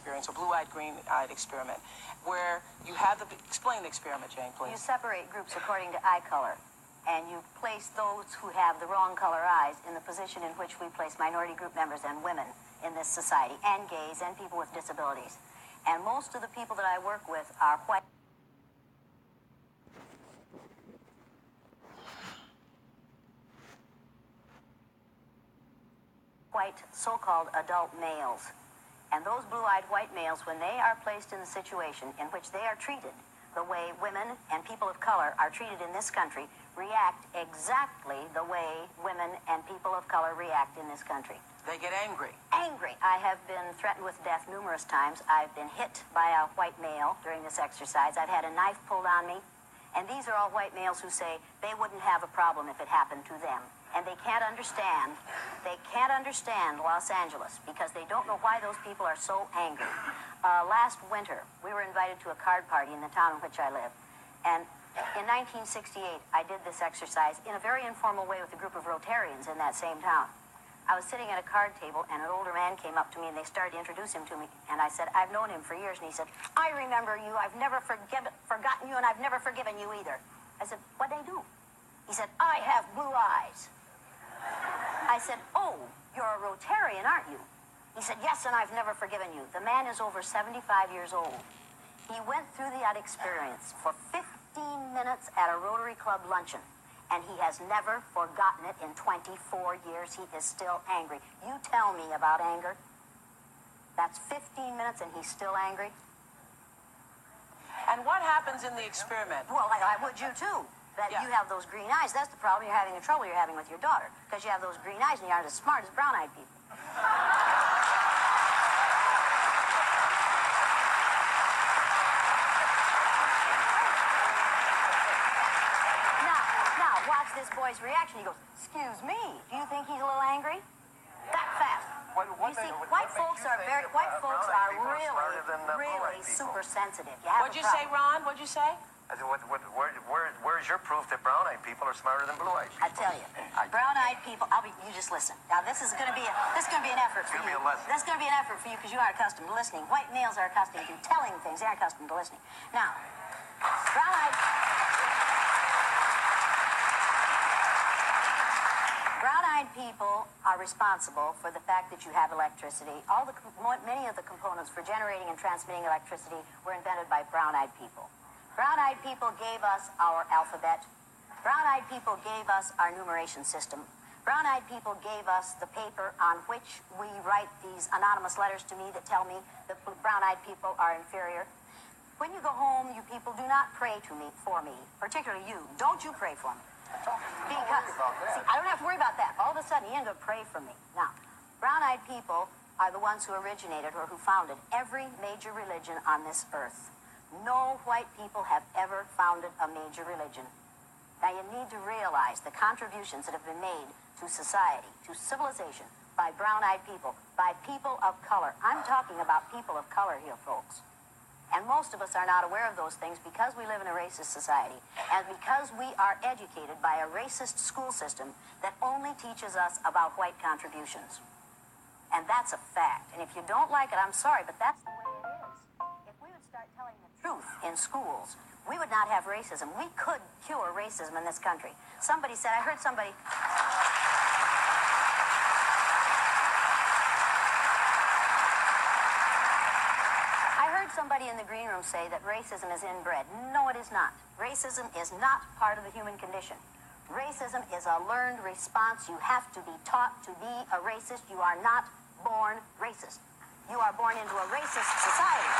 experience, a blue-eyed, green-eyed experiment, where you have the... Explain the experiment, Jane, please. You separate groups according to eye color, and you place those who have the wrong color eyes in the position in which we place minority group members and women in this society, and gays, and people with disabilities. And most of the people that I work with are white so-called adult males. And those blue-eyed white males, when they are placed in the situation in which they are treated the way women and people of color are treated in this country, react exactly the way women and people of color react in this country. They get angry. Angry. I have been threatened with death numerous times. I've been hit by a white male during this exercise. I've had a knife pulled on me. And these are all white males who say they wouldn't have a problem if it happened to them. And they can't understand Los Angeles because they don't know why those people are so angry. Last winter, we were invited to a card party in the town in which I live. And in 1968, I did this exercise in a very informal way with a group of Rotarians in that same town. I was sitting at a card table, and an older man came up to me, and they started to introduce him to me. And I said, I've known him for years. And he said, I remember you. I've never forgotten you, and I've never forgiven you either. I said, what'd they do? He said, I have blue eyes. I said, oh, you're a Rotarian, aren't you? He said, yes, and I've never forgiven you. The man is over 75 years old. He went through that experience for 15 minutes at a Rotary Club luncheon. And he has never forgotten it in 24 years. He is still angry. You tell me about anger. That's 15 minutes and he's still angry. And what happens in the experiment? Well, I would you too. That Yeah. You have those green eyes. That's the problem you're having, the trouble you're having with your daughter. Because you have those green eyes and you aren't as smart as brown-eyed people. Watch this boy's reaction. He goes, excuse me, do you think he's a little angry? That fast. You see, white folks are really super sensitive. What'd you say, Ron? What'd you say? I said, where's your proof that brown-eyed people are smarter than blue-eyed people? I tell you, brown-eyed people. You just listen. Now this is going to be an effort for you. That's going to be an effort for you because you aren't accustomed to listening. White males are accustomed to telling things. They aren't accustomed to listening. Now, Brown-eyed people are responsible for the fact that you have electricity. Many of the components for generating and transmitting electricity were invented by brown-eyed people. Brown-eyed people gave us our alphabet. Brown-eyed people gave us our numeration system. Brown-eyed people gave us the paper on which we write these anonymous letters to me that tell me that brown-eyed people are inferior. When you go home, you people do not pray for me, particularly you. Don't you pray for me. Because, see, I don't have to worry about that. All of a sudden, you ain't going to pray for me. Now, brown-eyed people are the ones who originated or who founded every major religion on this earth. No white people have ever founded a major religion. Now, you need to realize the contributions that have been made to society, to civilization, by brown-eyed people, by people of color. I'm talking about people of color here, folks. And most of us are not aware of those things because we live in a racist society and because we are educated by a racist school system that only teaches us about white contributions. And that's a fact. And if you don't like it, I'm sorry, but that's the way it is. If we would start telling the truth in schools, we would not have racism. We could cure racism in this country. Somebody said, I heard somebody in the green room say that racism is inbred. No, it is not. Racism is not part of the human condition. Racism is a learned response. You have to be taught to be a racist. You are not born racist. You are born into a racist society.